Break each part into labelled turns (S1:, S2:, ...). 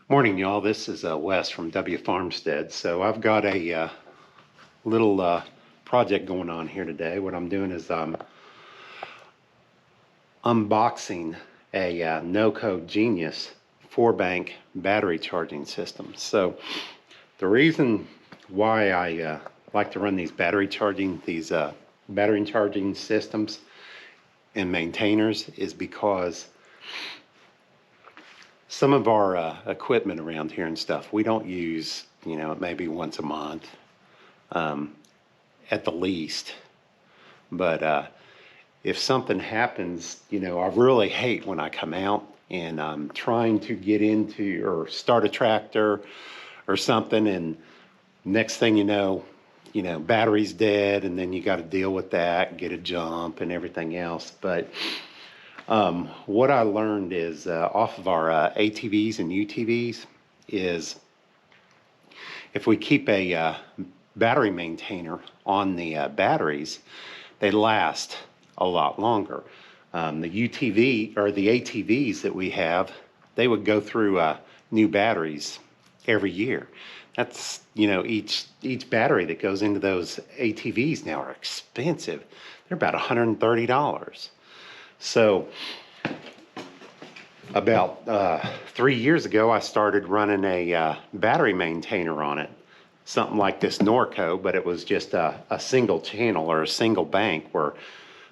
S1: Morning, y'all. This is Wes from W Farmstead. So I've got a little project going on here today. What I'm doing is unboxing a NOCO GENIUS 4-bank battery charging system. So the reason why I like to run these battery charging systems and maintainers is because some of our equipment around here and stuff, we don't use, maybe once a month at the least. But if something happens, I really hate when I come out and I'm trying to get into or start a tractor or something, and next thing you know, battery's dead, and then you got to deal with that, get a jump and everything else. But what I learned is off of our ATVs and UTVs is if we keep a battery maintainer on the batteries, they last a lot longer. The UTV or the ATVs that we have, they would go through new batteries every year. That's, each battery that goes into those ATVs now are expensive. They're about $130. So about 3 years ago, I started running a battery maintainer on it. Something like this NOCO, but it was just a single channel or a single bank, where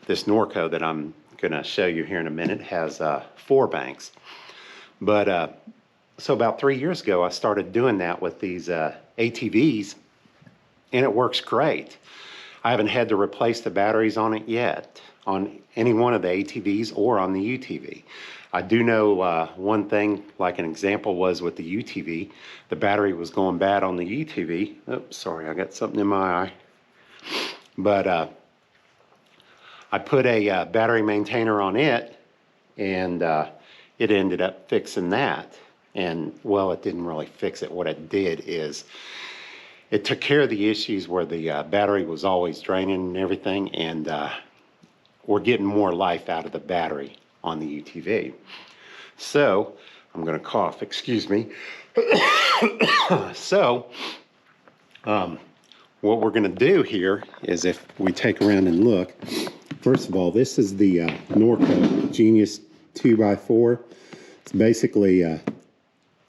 S1: this NOCO that I'm going to show you here in a minute has 4 banks. But so about 3 years ago, I started doing that with these ATVs, and it works great. I haven't had to replace the batteries on it yet, on any one of the ATVs or on the UTV. I do know one thing, like an example was with the UTV, the battery was going bad on the UTV. Oops, sorry, I got something in my eye. But I put a battery maintainer on it, and it ended up fixing that. And well, it didn't really fix it. What it did is it took care of the issues where the battery was always draining and everything, and we're getting more life out of the battery on the UTV. So I'm going to cough, excuse me. So what we're going to do here is, if we take around and look, first of all, this is the NOCO GENIUS 2x4. It's basically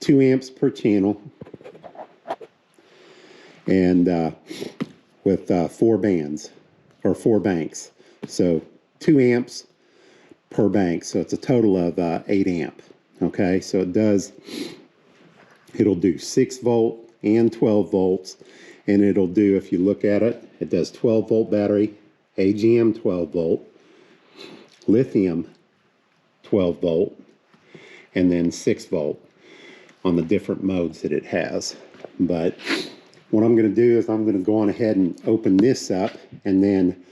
S1: 2 amps per channel, and with 4 bands or 4 banks. So 2 amps per bank, so it's a total of 8 amp. Okay, so it'll do 6 volt and 12 volts, and it'll do, if you look at it, it does 12 volt battery, AGM 12 volt, lithium 12 volt, and then 6 volt on the different modes that it has. But what I'm going to do is I'm going to go on ahead and open this up, and then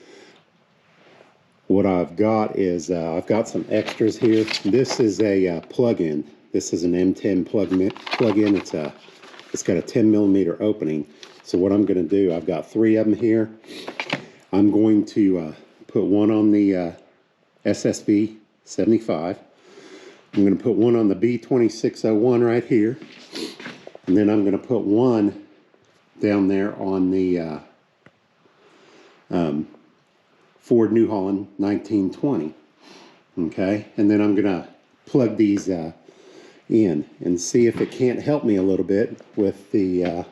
S1: what I've got is I've got some extras here. This is a plug-in. This is an M10 plug-in. It's got a 10 millimeter opening. So what I'm going to do, I've got 3 of them here. I'm going to put one on the SSB 75. I'm going to put one on the B2601 right here, and then I'm going to put one down there on the Ford New Holland 1920. Okay, and then I'm going to plug these in and see if it can't help me a little bit with the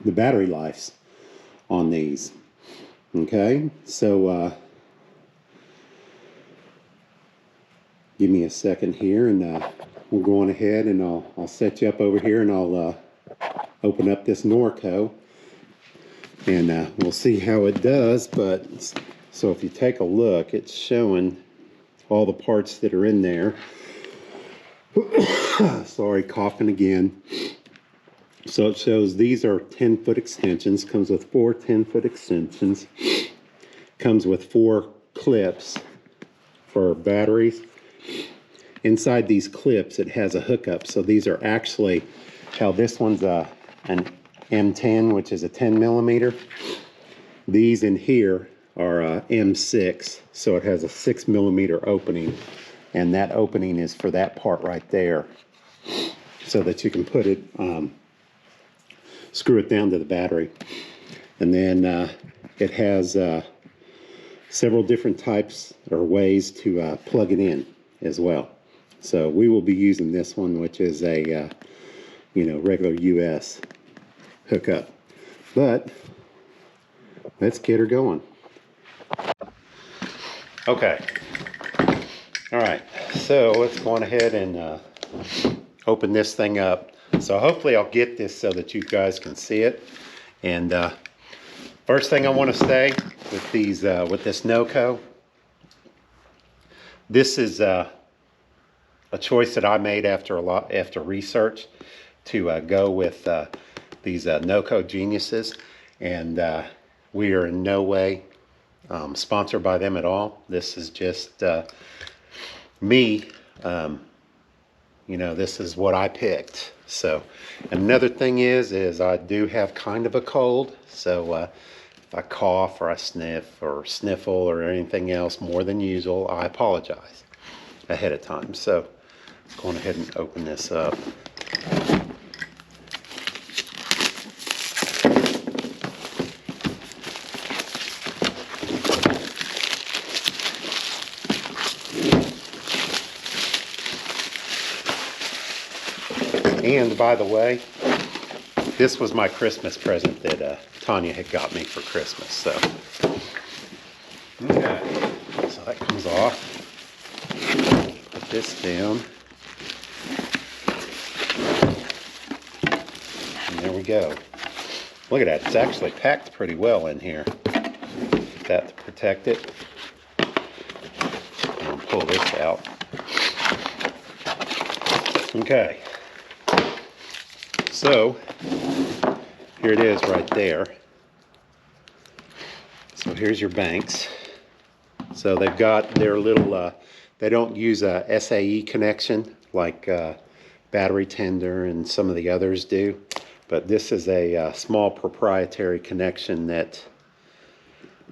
S1: battery lives on these. Okay, so give me a second here, and we'll go on ahead, and I'll set you up over here, and I'll open up this NOCO, and we'll see how it does. But so if you take a look, it's showing all the parts that are in there. Sorry, coughing again. So it shows these are 10-foot extensions. Comes with 4 10-foot extensions. Comes with 4 clips for batteries. Inside these clips, it has a hookup. So these are actually, how this one's an M10, which is a 10 millimeter. These in here are M6, so it has a 6 millimeter opening, and that opening is for that part right there. so that you can put it, screw it down to the battery. And then it has several different types or ways to plug it in as well. So we will be using this one, which is a regular US hookup. But let's get her going. Okay. All right. So let's go on ahead and open this thing up. So hopefully I'll get this so that you guys can see it. And first thing I want to say with these, with this NOCO, this is a choice that I made after research to go with these NOCO Geniuses, and we are in no way sponsored by them at all. This is just me. This is what I picked. So another thing is I do have kind of a cold, so if I cough or I sniff or sniffle or anything else more than usual, I apologize ahead of time. So let's go on ahead and open this up. And by the way, this was my Christmas present that Tanya had got me for Christmas. So, okay, so that comes off. Put this down. And there we go. Look at that, it's actually packed pretty well in here. That to protect it. I'll pull this out. Okay. So, here it is right there. So here's your banks. So they've got their little, they don't use a SAE connection like Battery Tender and some of the others do. But this is a small proprietary connection that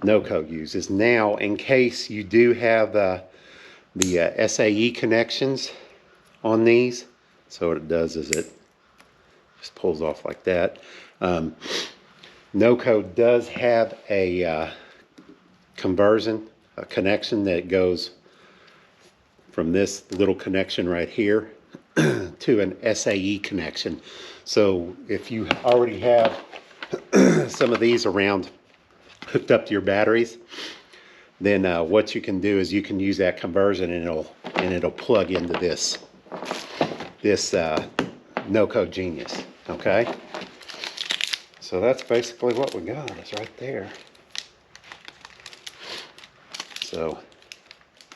S1: NOCO uses. Now, in case you do have the SAE connections on these, so what it does is it just pulls off like that. NOCO does have a conversion, a connection that goes from this little connection right here to an SAE connection. So if you already have some of these around hooked up to your batteries, then what you can do is you can use that conversion and it'll plug into this NOCO Genius. Okay, so that's basically what we got. It's right there. So,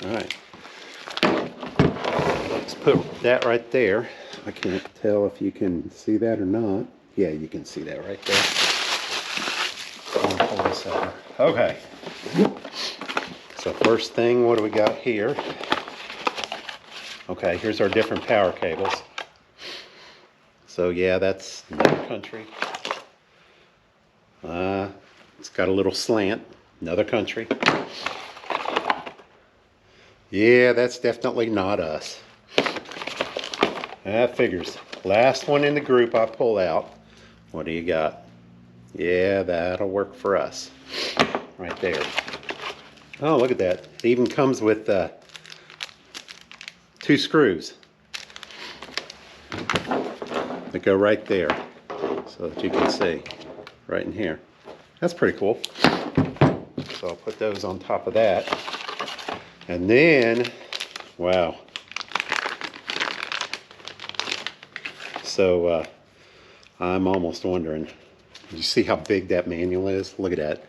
S1: all right, let's put that right there. I can't tell if you can see that or not. Yeah, you can see that right there. I'll pull this over. Okay, so first thing, what do we got here? Okay, here's our different power cables. So yeah, that's another country. It's got a little slant, another country. Yeah, that's definitely not us. That figures. Last one in the group I pull out. What do you got? Yeah, that'll work for us. Right there. Oh, look at that. It even comes with 2 screws that go right there so that you can see right in here. That's pretty cool. So I'll put those on top of that. And then, wow. So I'm almost wondering, you see how big that manual is? Look at that.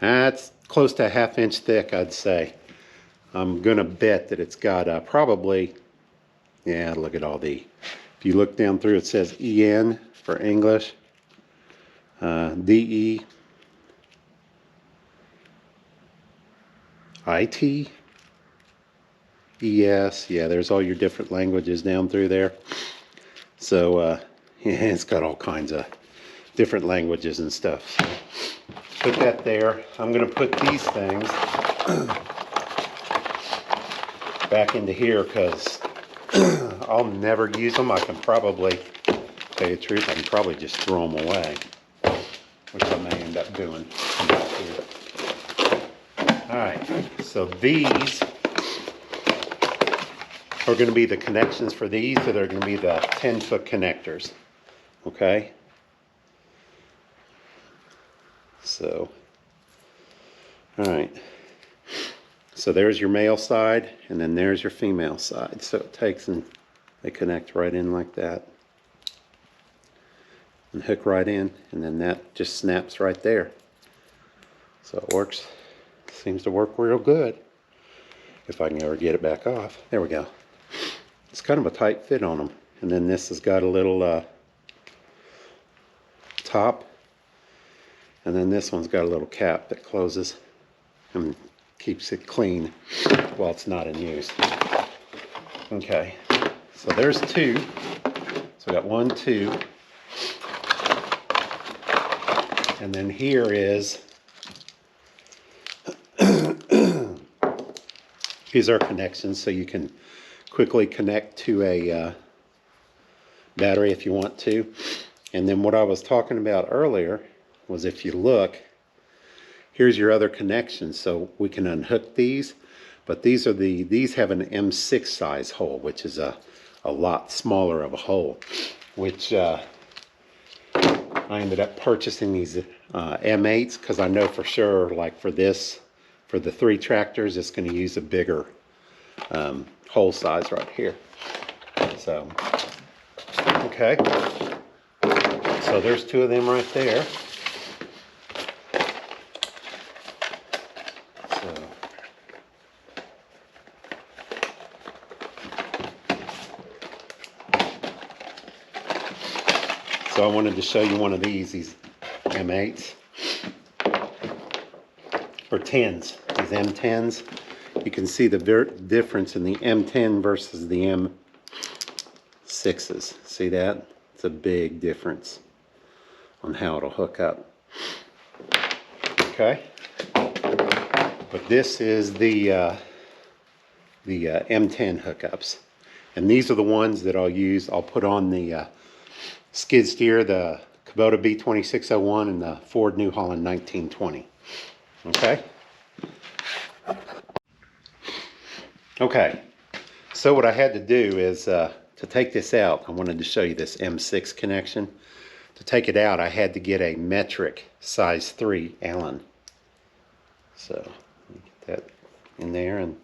S1: That's close to a 1/2 inch thick, I'd say. I'm gonna bet that it's got probably, yeah, look at all the, if you look down through, it says EN for English, DE, IT, ES, yeah, there's all your different languages down through there. So, yeah, it's got all kinds of different languages and stuff. So put that there. I'm gonna put these things back into here because I'll never use them. I can probably, tell you the truth, I can probably just throw them away, which I may end up doing. Alright, so these are going to be the connections for these, so they're going to be the 10-foot connectors. Okay? So, alright. So there's your male side, and then there's your female side. So it takes and they connect right in like that. And hook right in, and then that just snaps right there. So it works, seems to work real good. If I can ever get it back off. There we go. It's kind of a tight fit on them. And then this has got a little top. And then this one's got a little cap that closes and keeps it clean while it's not in use. Okay, so there's two. So we got 1, 2. And then here is, these are connections, so you can quickly connect to a battery if you want to. And then what I was talking about earlier was, if you look, here's your other connections, so we can unhook these. But these are these have an M6 size hole, which is a lot smaller of a hole, which I ended up purchasing these M8s because I know for sure, like for this, for the 3 tractors, it's going to use a bigger hole size right here. So, okay. So there's 2 of them right there. So I wanted to show you one of these M8s, or 10s, these M10s. You can see the difference in the M10 versus the M6s. See that? It's a big difference on how it'll hook up. Okay? But this is the M10 hookups. And these are the ones that I'll use. I'll put on the skid steer, the Kubota B2601 and the Ford New Holland 1920. Okay? Okay. So what I had to do is, to take this out, I wanted to show you this M6 connection. To take it out, I had to get a metric size 3 Allen. So, get that in there, and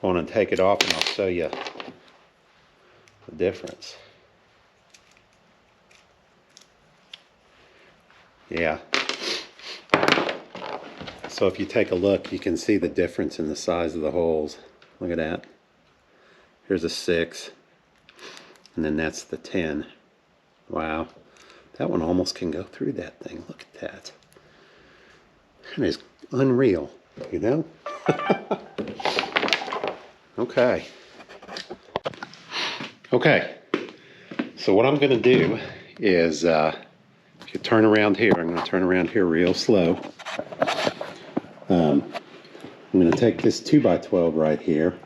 S1: I want to take it off and I'll show you the difference. Yeah. So if you take a look, you can see the difference in the size of the holes. Look at that. Here's a 6. And then that's the 10. Wow. That one almost can go through that thing. Look at that. That is unreal, you know? Okay. Okay. So what I'm going to do is, if you turn around here, I'm going to turn around here real slow. I'm going to take this 2x12 right here,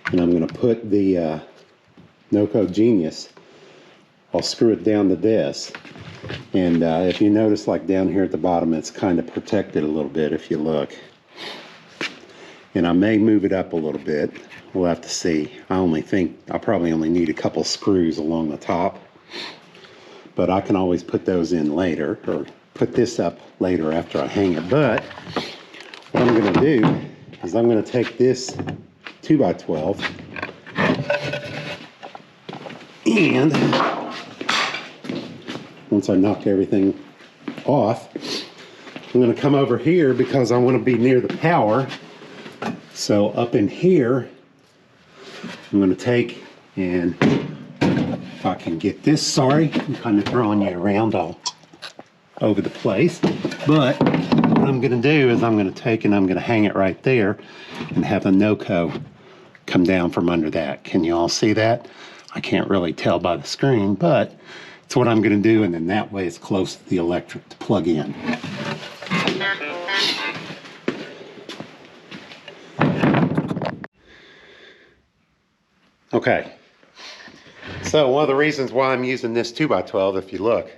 S1: and I'm going to put the NOCO Genius. I'll screw it down to this, and if you notice, like down here at the bottom, it's kind of protected a little bit if you look. And I may move it up a little bit. We'll have to see. I think I'll probably only need a couple screws along the top, but I can always put those in later, or put this up later after I hang it. But what I'm going to do is I'm going to take this 2x12 and once I knock everything off, I'm going to come over here because I want to be near the power. So up in here, I'm going to take, and if I can get this, sorry, I'm kind of throwing you around all over the place. But what I'm going to do is I'm going to take and I'm going to hang it right there and have the NOCO come down from under that. Can you all see that? I can't really tell by the screen, but it's what I'm going to do, and then that way it's close to the electric to plug in. Okay, so one of the reasons why I'm using this 2x12, if you look,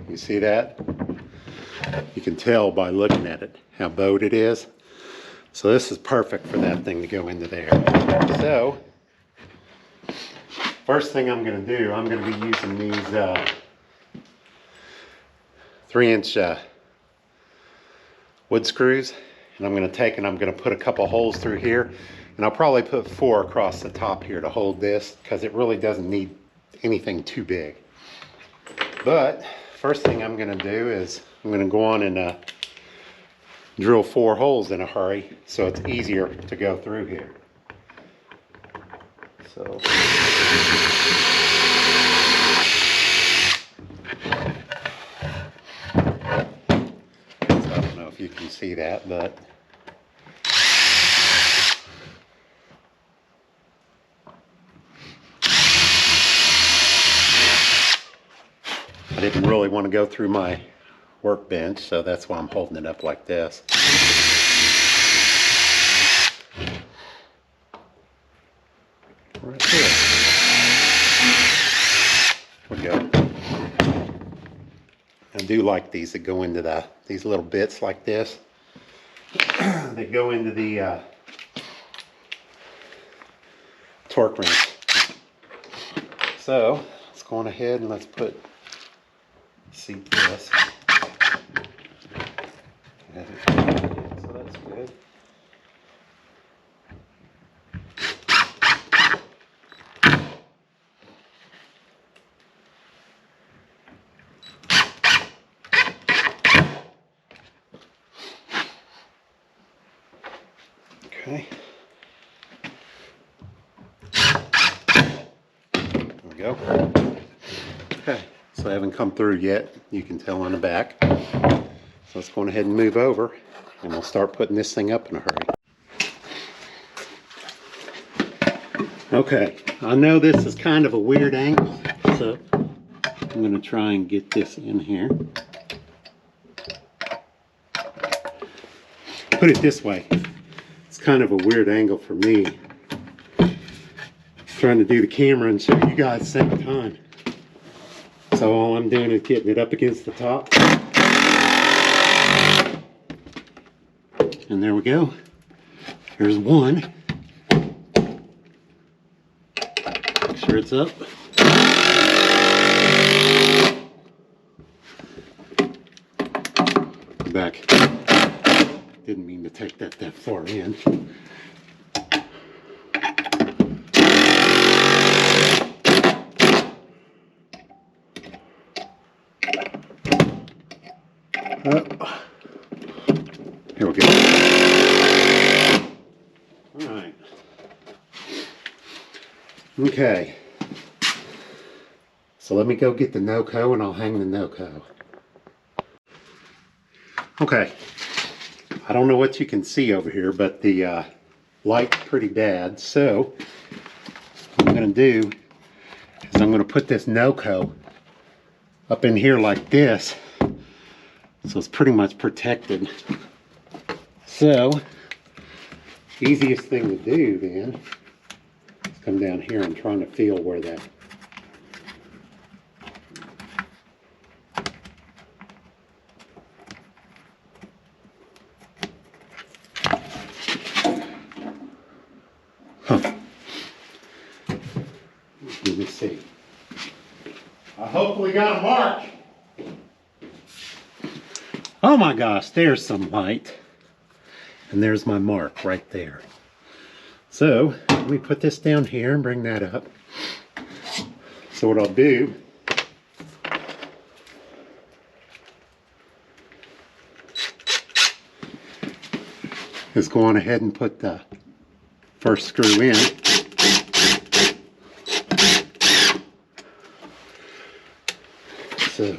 S1: you see that? You can tell by looking at it how bowed it is. So this is perfect for that thing to go into there. So, first thing I'm going to do, I'm going to be using these 3-inch wood screws. And I'm going to take and I'm going to put a couple holes through here. And I'll probably put 4 across the top here to hold this, because it really doesn't need anything too big. But first thing I'm going to do is I'm going to go on and drill 4 holes in a hurry, so it's easier to go through here. So I don't know if you can see that, but I didn't really want to go through my workbench, so that's why I'm holding it up like this. Right here. There we go. I do like these that go into these little bits like this. They go into the torque wrench. So let's go on ahead and let's seat this. So that's good. Okay. There we go. Okay, so I haven't come through yet. You can tell on the back. So let's go ahead and move over, and we'll start putting this thing up in a hurry. Okay, I know this is kind of a weird angle, so I'm going to try and get this in here. Put it this way. It's kind of a weird angle for me, trying to do the camera and show you guys at the same time. So all I'm doing is getting it up against the top. And there we go. Here's one. Make sure it's up. Back. Didn't mean to take that far in. Here we go. All right. Okay. So let me go get the NOCO and I'll hang the NOCO. Okay. I don't know what you can see over here, but the light's pretty bad. So what I'm going to do is I'm going to put this NOCO up in here like this, so it's pretty much protected. So easiest thing to do then is come down here and trying to feel where that Let me see. I hopefully got a mark. Oh my gosh, there's some light. And there's my mark right there. So, let me put this down here and bring that up. So what I'll do is go on ahead and put the first screw in. So,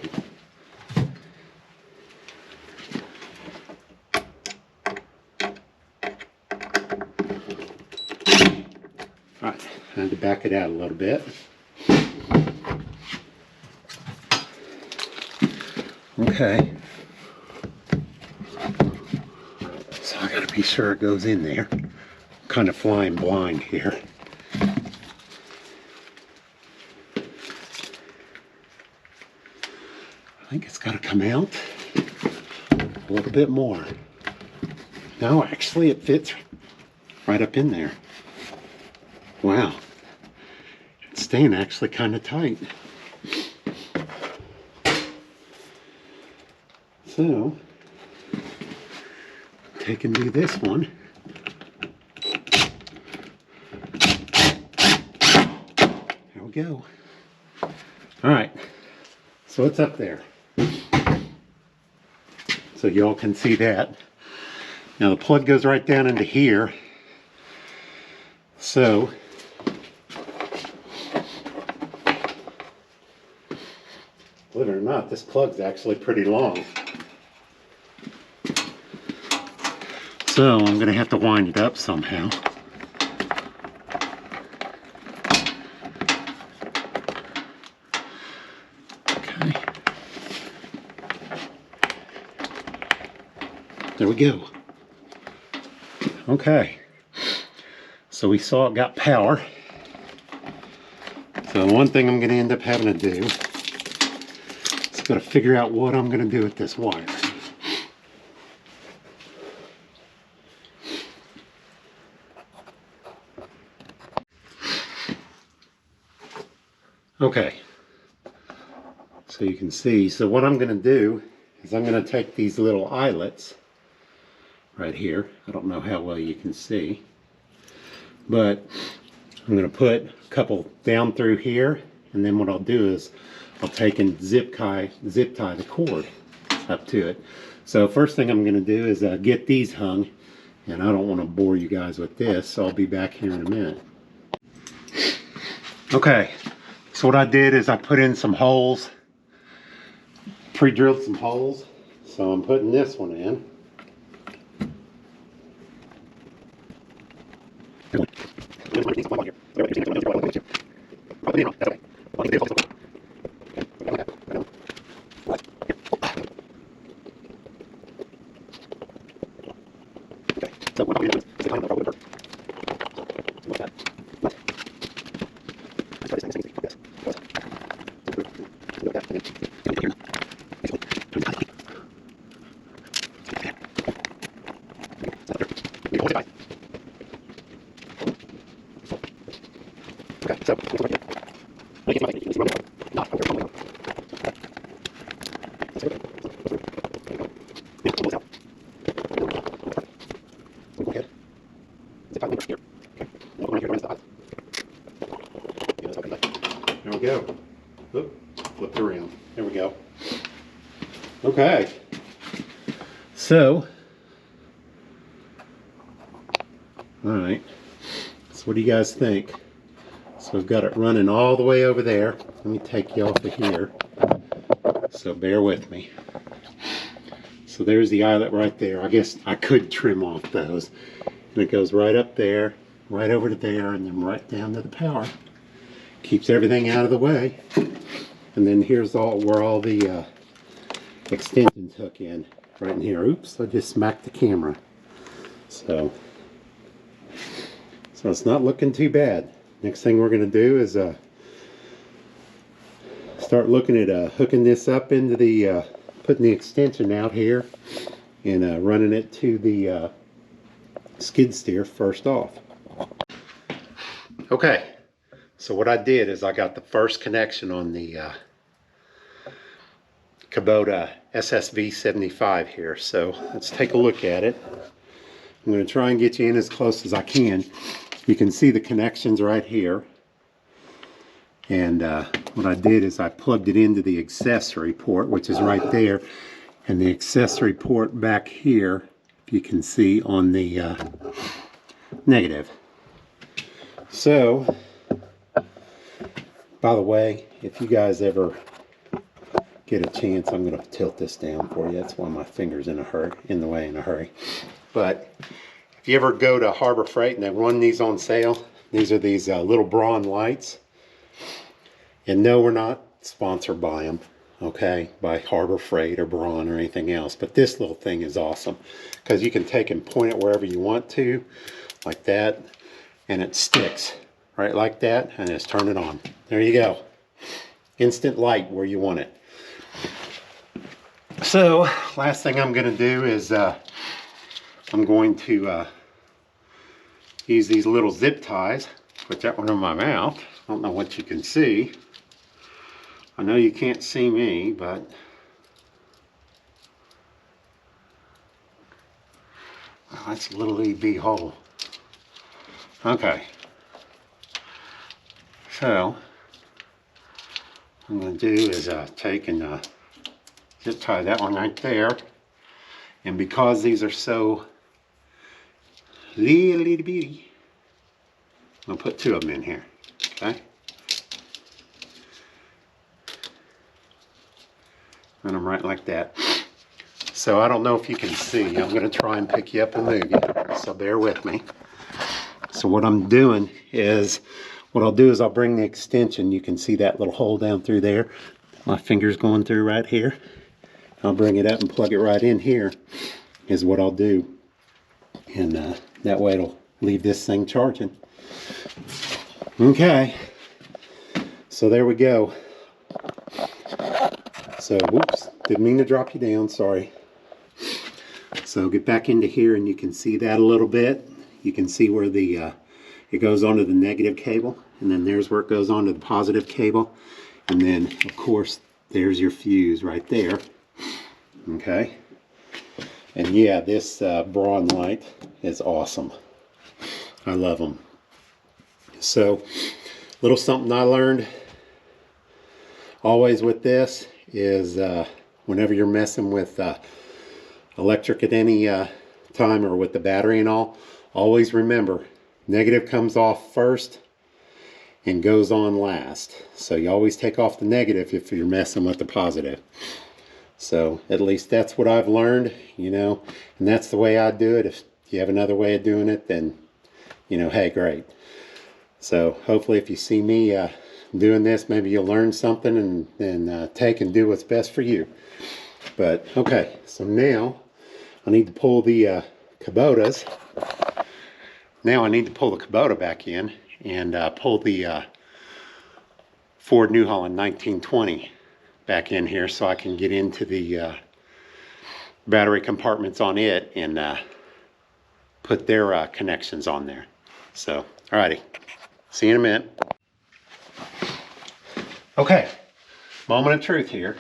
S1: alright, I had to back it out a little bit. Okay. So I gotta be sure it goes in there. kind of flying blind here. I think it's got to come out a little bit more. No, actually it fits right up in there. Wow. It's staying actually kind of tight. So, take and do this one. There we go. All right, so it's up there. So y'all can see that. Now the plug goes right down into here. So, believe it or not, this plug's actually pretty long. So I'm gonna have to wind it up somehow. Okay. There we go. Okay. So we saw it got power. So one thing I'm gonna end up having to do is gotta figure out what I'm gonna do with this wire. Okay, so you can see, so what I'm going to do is I'm going to take these little eyelets right here. I don't know how well you can see, but I'm going to put a couple down through here, and then what I'll do is I'll take and zip tie the cord up to it. So first thing I'm going to do is get these hung, and I don't want to bore you guys with this, so I'll be back here in a minute. Okay. So what I did is I put in some holes, pre-drilled some holes. So I'm putting this one in. There we go. Oop, flipped around. There we go. Okay. So, all right. So what do you guys think? So we've got it running all the way over there. Let me take you off of here. So bear with me. So there's the eyelet right there. I guess I could trim off those. And it goes right up there, right over to there, and then right down to the power. Keeps everything out of the way. And then here's where all the extensions hook in. Right in here. Oops, I just smacked the camera. So it's not looking too bad. Next thing we're going to do is start looking at hooking this up into the, putting the extension out here and running it to the skid steer first off. Okay, so what I did is I got the first connection on the Kubota SSV 75 here. So let's take a look at it. I'm going to try and get you in as close as I can. You can see the connections right here. And what I did is I plugged it into the accessory port, which is right there. And the accessory port back here, if you can see on the negative. So, by the way, if you guys ever get a chance, I'm going to tilt this down for you. That's why my finger's in the way in a hurry. But if you ever go to Harbor Freight and they run these on sale, these are these little Braun lights. And no, we're not sponsored by them, okay, by Harbor Freight or Braun or anything else. But this little thing is awesome because you can take and point it wherever you want to. like that, and it sticks right like that, and just turn it on. There you go. Instant light where you want it. So last thing I'm going to do is I'm going to use these little zip ties. Put that one in my mouth. I don't know what you can see. I know you can't see me, but oh, that's a little EB hole. Okay. So what I'm going to do is take and just tie that one right there. And because these are so little bitty, I'm going to put two of them in here. Okay. And I'm right like that. So I don't know if you can see. I'm going to try and pick you up and move you. So bear with me. So what I'm doing is, what I'll do is I'll bring the extension. You can see that little hole down through there. My finger's going through right here. I'll bring it up and plug it right in here is what I'll do. And that way it'll leave this thing charging. Okay. So there we go. So, whoops, didn't mean to drop you down, sorry. So get back into here and you can see that a little bit. You can see where the it goes onto the negative cable, and then there's where it goes onto the positive cable. And then, of course, there's your fuse right there. Okay. And yeah, this Braun light is awesome. I love them. So, little something I learned always with this is whenever you're messing with electric at any time, or with the battery and all, always remember, negative comes off first and goes on last. So you always take off the negative if you're messing with the positive. So at least that's what I've learned, you know, and that's the way I do it. If you have another way of doing it, then, you know, hey, great. So hopefully if you see me doing this, maybe you'll learn something and take and do what's best for you. But okay, so now I need to pull the Kubotas. Now I need to pull the Kubota back in and pull the Ford New Holland 1920 back in here so I can get into the battery compartments on it and put their connections on there. So, alrighty, see you in a minute. Okay, moment of truth here.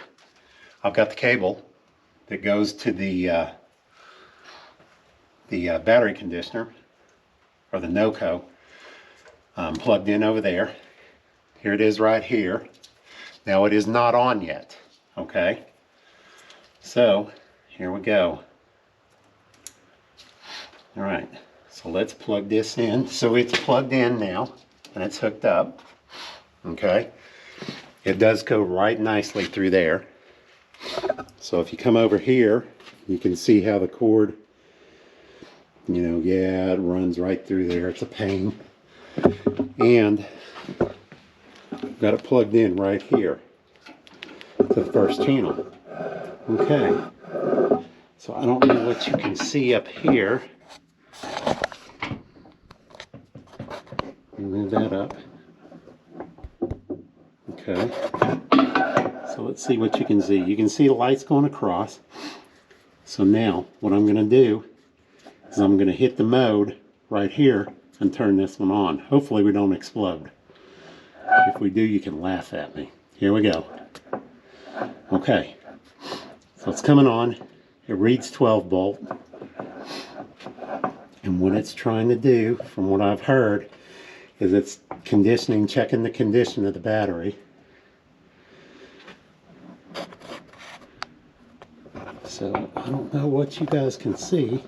S1: I've got the cable that goes to the battery conditioner, or the NOCO, plugged in over there. Here it is right here. Now it is not on yet, okay? So, here we go. All right, so let's plug this in. So it's plugged in now, and it's hooked up, okay? It does go right nicely through there. So if you come over here, you can see how the cord, you know, yeah, it runs right through there. It's a pain. And got it plugged in right here to the first channel. Okay. So I don't know what you can see up here. Move that up. Okay. So let's see what you can see. You can see the lights going across. So now what I'm going to do is I'm going to hit the mode right here and turn this one on. Hopefully we don't explode. If we do, you can laugh at me. Here we go. Okay. So it's coming on. It reads 12 volt. And what it's trying to do, from what I've heard, is it's conditioning, checking the condition of the battery. So I don't know what you guys can see.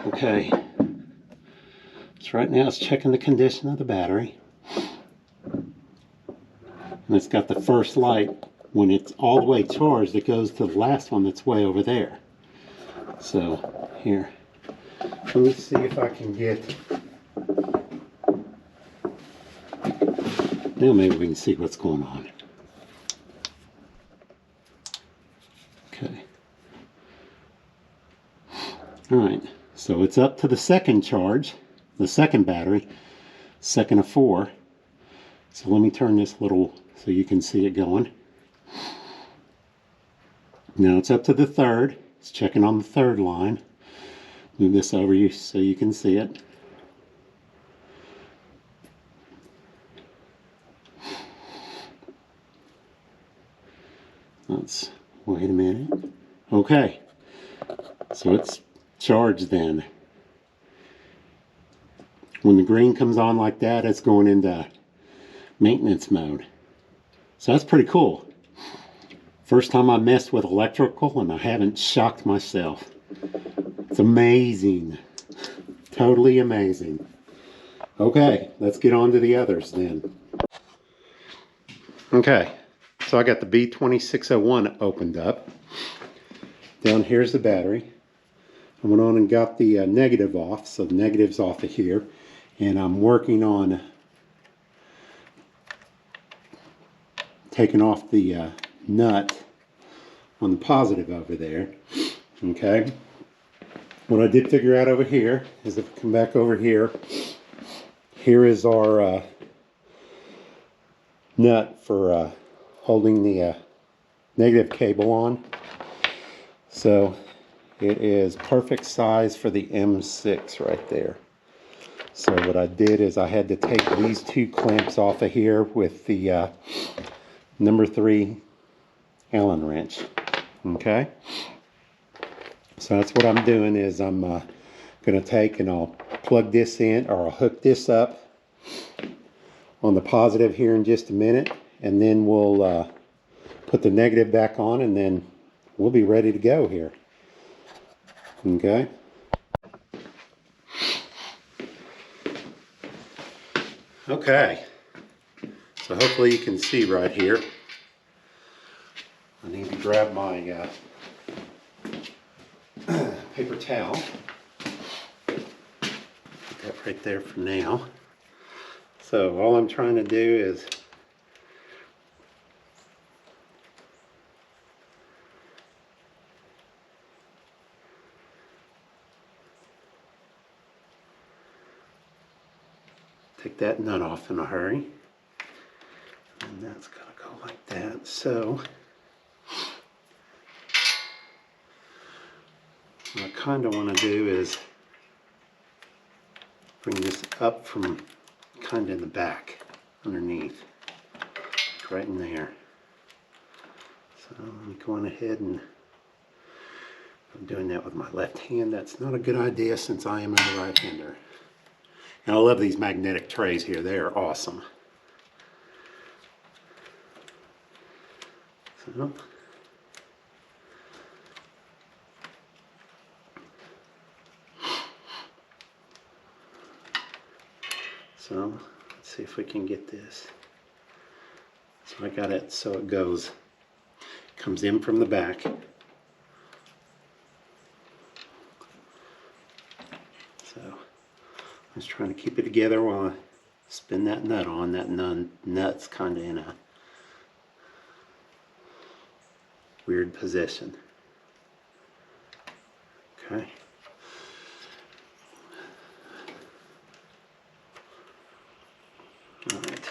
S1: Okay. So right now it's checking the condition of the battery. And it's got the first light. When it's all the way charged, it goes to the last one that's way over there. So here, let me see if I can get, now maybe we can see what's going on. Okay, All right, so it's up to the second charge, the second battery, second of 4. So let me turn this little so you can see it going. Now it's up to the third. It's checking on the third line. Move this over you so you can see it. Let's wait a minute. Okay, so it's charged then. When the green comes on like that, it's going into maintenance mode. So that's pretty cool. First time I messed with electrical and I haven't shocked myself. It's amazing. Totally amazing. Okay, let's get on to the others then. Okay, so I got the B2601 opened up. Down here's the battery. I went on and got the negative off, so the negative's off of here. And I'm working on taking off the nut on the positive over there. Okay. What I did figure out over here is if I come back over here, here is our nut for holding the negative cable on. So it is perfect size for the M6 right there. So what I did is I had to take these 2 clamps off of here with the number 3 Allen wrench. Okay. So that's what I'm doing is I'm going to take and I'll plug this in, or I'll hook this up on the positive here in just a minute, and then we'll put the negative back on, and then we'll be ready to go here. Okay. Okay, so hopefully you can see right here. I need to grab my paper towel. Put that right there for now. So all I'm trying to do is take that nut off in a hurry. And that's going to go like that. So what I kind of want to do is bring this up from kind of in the back underneath, right in there. So I'm going ahead and I'm doing that with my left hand. That's not a good idea since I am a right-hander. And I love these magnetic trays here. They are awesome. So let's see if we can get this. So I got it so it comes in from the back. So I'm just trying to keep it together while I spin that nut on. That nut's kind of in a weird position. Okay. All right.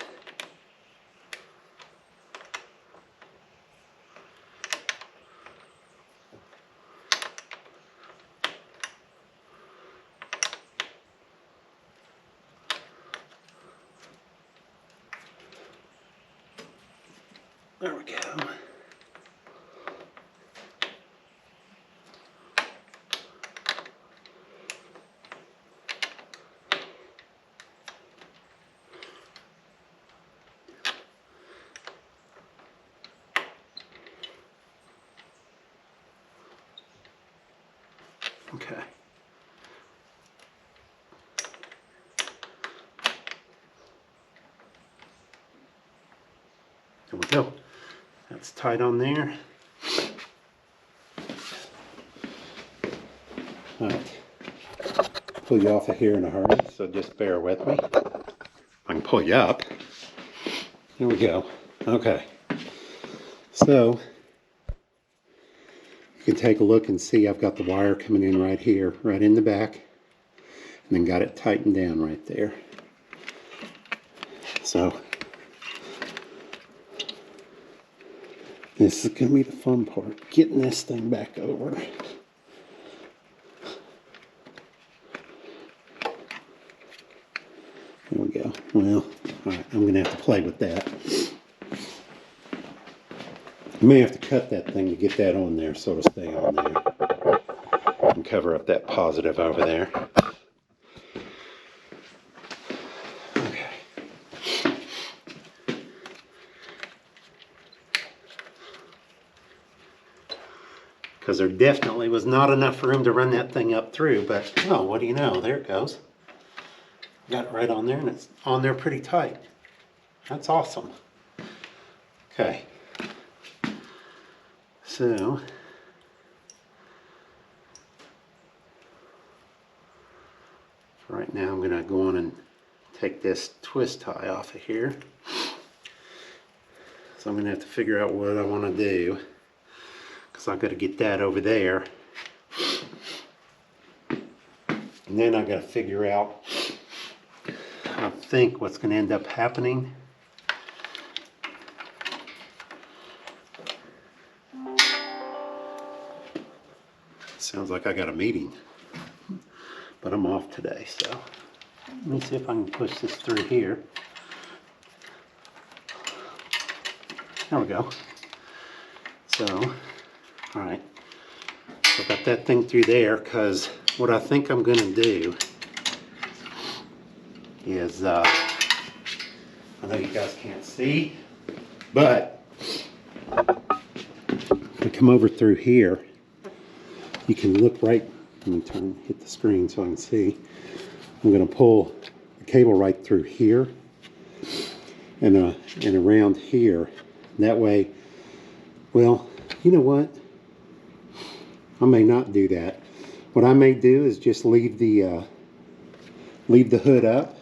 S1: There we go. Okay. There we go. That's tight on there. All right. Pull you off of here in a hurry, so just bear with me. I can pull you up. There we go. Okay. So You can take a look and see I've got the wire coming in right here, right in the back, and then got it tightened down right there. So this is going to be the fun part, getting this thing back over. There we go. Well, alright, I'm going to have to play with that. You may have to cut that thing to get that on there so it'll stay on there. And cover up that positive over there. Okay. Because there definitely was not enough room to run that thing up through, but oh, what do you know? There it goes. Got it right on there, and it's on there pretty tight. That's awesome. Okay. So, right now I'm going to go on and take this twist tie off of here. So I'm going to have to figure out what I want to do, because I've got to get that over there. And then I've got to figure out, I think what's going to end up happening sounds like I got a meeting, but I'm off today, so let me see if I can push this through here. There we go. So, alright, so I got that thing through there, because what I think I'm going to do is, I know you guys can't see, but if I come over through here, you can look right, let me hit the screen so I can see. I'm going to pull the cable right through here and around here. That way, well, you know what? I may not do that. What I may do is just leave the hood up,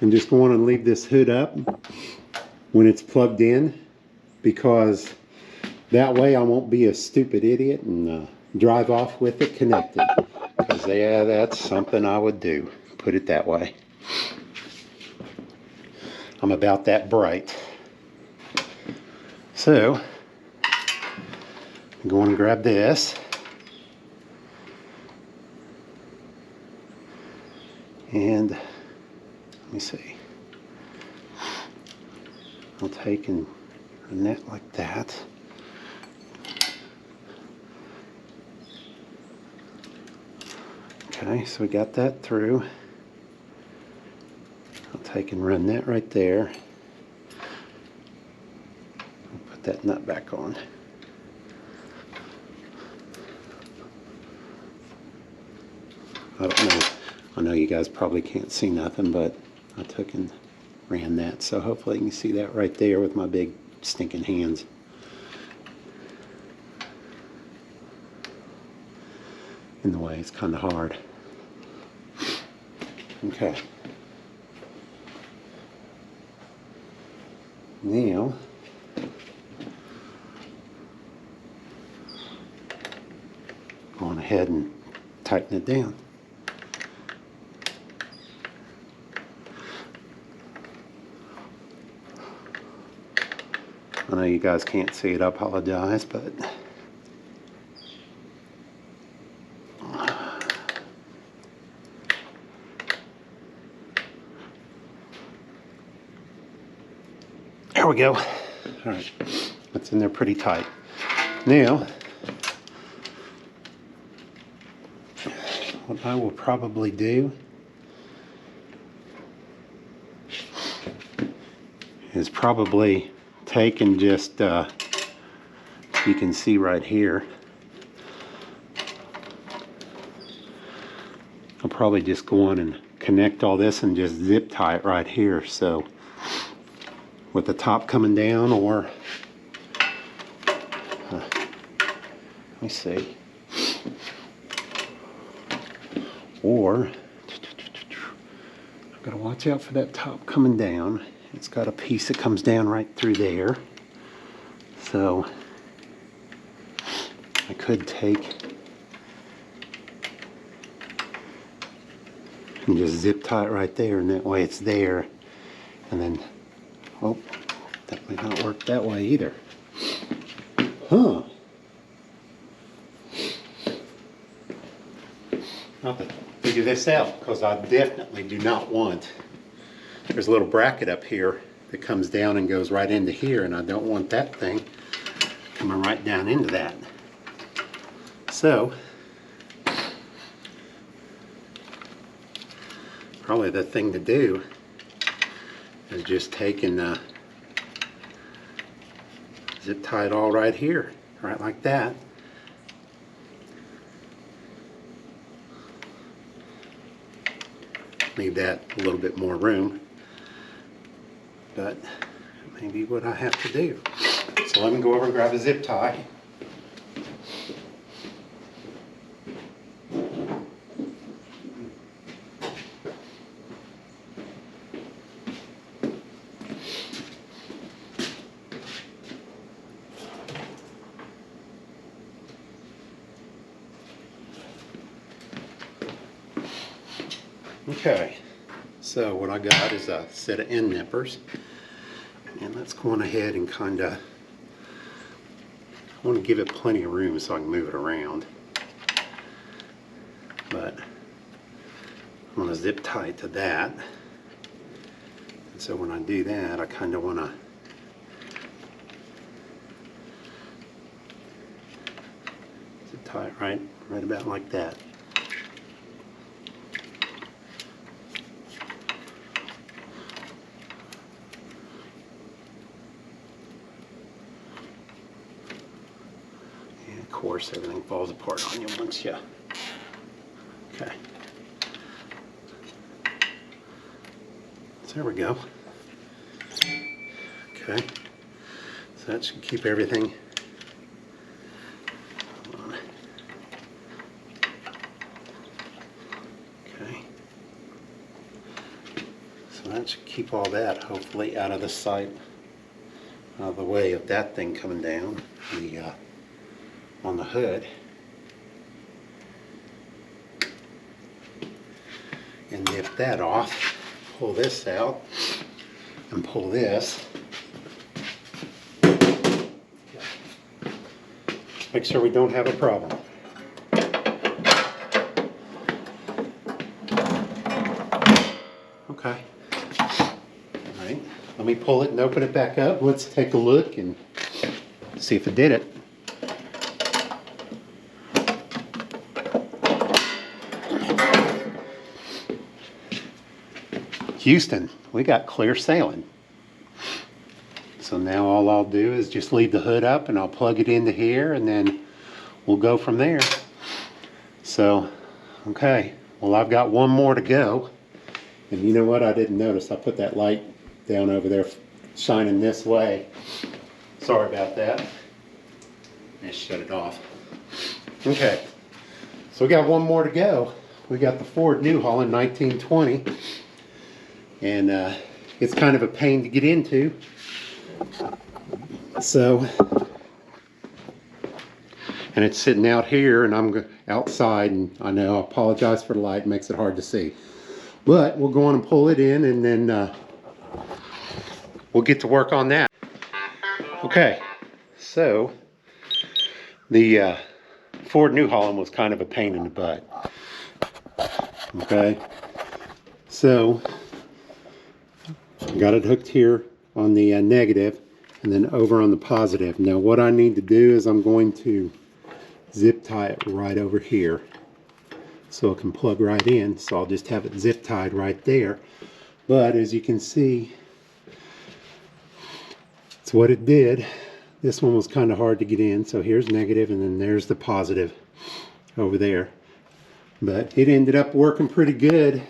S1: and just go on and leave this hood up when it's plugged in, because that way I won't be a stupid idiot and drive off with it connected. Because yeah, that's something I would do. Put it that way. I'm about that bright. So, I'm going to grab this. And let me see. I'll take and run that like that. Okay, so we got that through. I'll take and run that right there. I'll put that nut back on. I don't know. I know you guys probably can't see nothing, but I took and ran that. So hopefully you can see that right there with my big stinking hands. In the way, it's kind of hard. Okay. Now, going ahead and tighten it down. I know you guys can't see it, I apologize, but there we go. All right, that's in there pretty tight. Now, what I will probably do is probably take and just, you can see right here, I'll probably just go on and connect all this and just zip tie it right here. So with the top coming down, or let me see, or I've got to watch out for that top coming down. It's got a piece that comes down right through there, so I could take and just zip tie it right there, and that way it's there. And then, oh, that might not work that way either. Huh. I'll have to figure this out, because I definitely do not want, there's a little bracket up here that comes down and goes right into here, and I don't want that thing coming right down into that. So, probably the thing to do is just take and zip tie it all right here, right like that. Leave that a little bit more room, but maybe what I have to do. So let me go over and grab a zip tie. Okay, so what I got is a set of end nippers, and let's go on ahead and kind of, I want to give it plenty of room so I can move it around, but I'm going to zip tie it to that. And so when I do that, I kind of want to zip tie it right about like that. Of course, everything falls apart on you once you. Okay. So there we go. Okay. So that should keep everything. Hold on. Okay. So that should keep all that hopefully out of the sight, out of the way of that thing coming down. On the hood, and nip that off, pull this out, and pull this. Make sure we don't have a problem. Okay. All right. Let me pull it and open it back up. Let's take a look and see if it did it. Houston, we got clear sailing. So now all I'll do is just leave the hood up and I'll plug it into here, and then we'll go from there. So, okay, well, I've got one more to go. And you know what? I didn't notice. I put that light down over there shining this way. Sorry about that. Let's shut it off. Okay, so we got one more to go. We got the Ford New Holland 1920. And it's kind of a pain to get into. So, and it's sitting out here, and I'm outside, and I know, I apologize for the light, it makes it hard to see. But we'll go on and pull it in, and then we'll get to work on that. Okay, so the Ford New Holland was kind of a pain in the butt. Okay, so got it hooked here on the negative, and then over on the positive. Now what I need to do is I'm going to zip tie it right over here so it can plug right in. So I'll just have it zip tied right there. But as you can see, it's what it did. This one was kind of hard to get in. So here's negative, and then there's the positive over there. But it ended up working pretty good.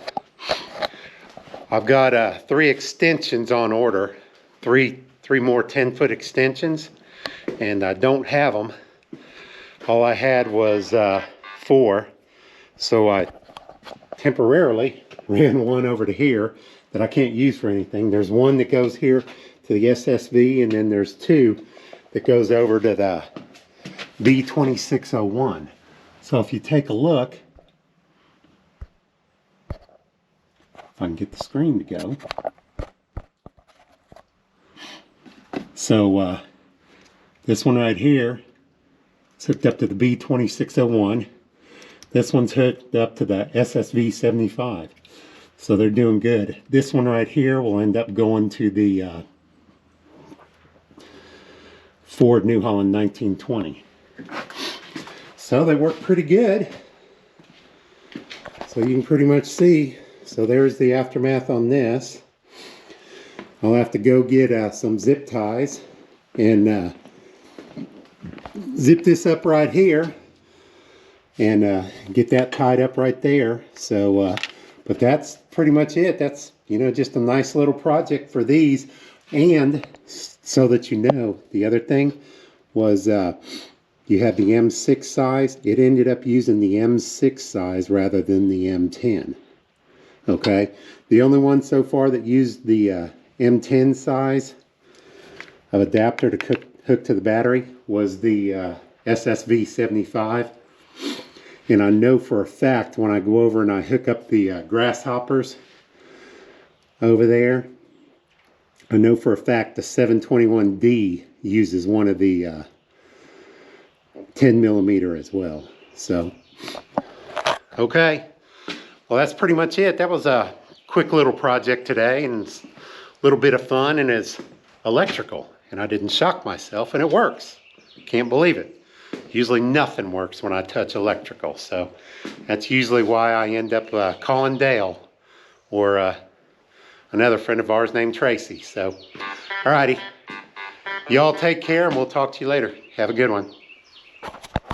S1: I've got 3 extensions on order, three more 10-foot extensions, and I don't have them. All I had was 4, so I temporarily ran one over to here that I can't use for anything. There's one that goes here to the SSV, and then there's 2 that goes over to B2601. So if you take a look, if I can get the screen to go. So this one right here is hooked up to the B2601. This one's hooked up to the SSV75. So they're doing good. This one right here will end up going to the Ford New Holland 1920. So they work pretty good. So you can pretty much see. So there's the aftermath on this. I'll have to go get some zip ties and zip this up right here and get that tied up right there. So, but that's pretty much it. That's, you know, just a nice little project for these. And so that you know, the other thing was you had the M6 size. It ended up using the M6 size rather than the M10. Okay, the only one so far that used the M10 size of adapter to hook to the battery was the SSV75. And I know for a fact when I go over and I hook up the grasshoppers over there, I know for a fact the 721D uses one of the 10 millimeter as well. So, okay. Well, that's pretty much it. That was a quick little project today, and it's a little bit of fun, and it's electrical. And I didn't shock myself, and it works. Can't believe it. Usually nothing works when I touch electrical. So that's usually why I end up calling Dale or another friend of ours named Tracy. So, alrighty. Y'all take care, and we'll talk to you later. Have a good one.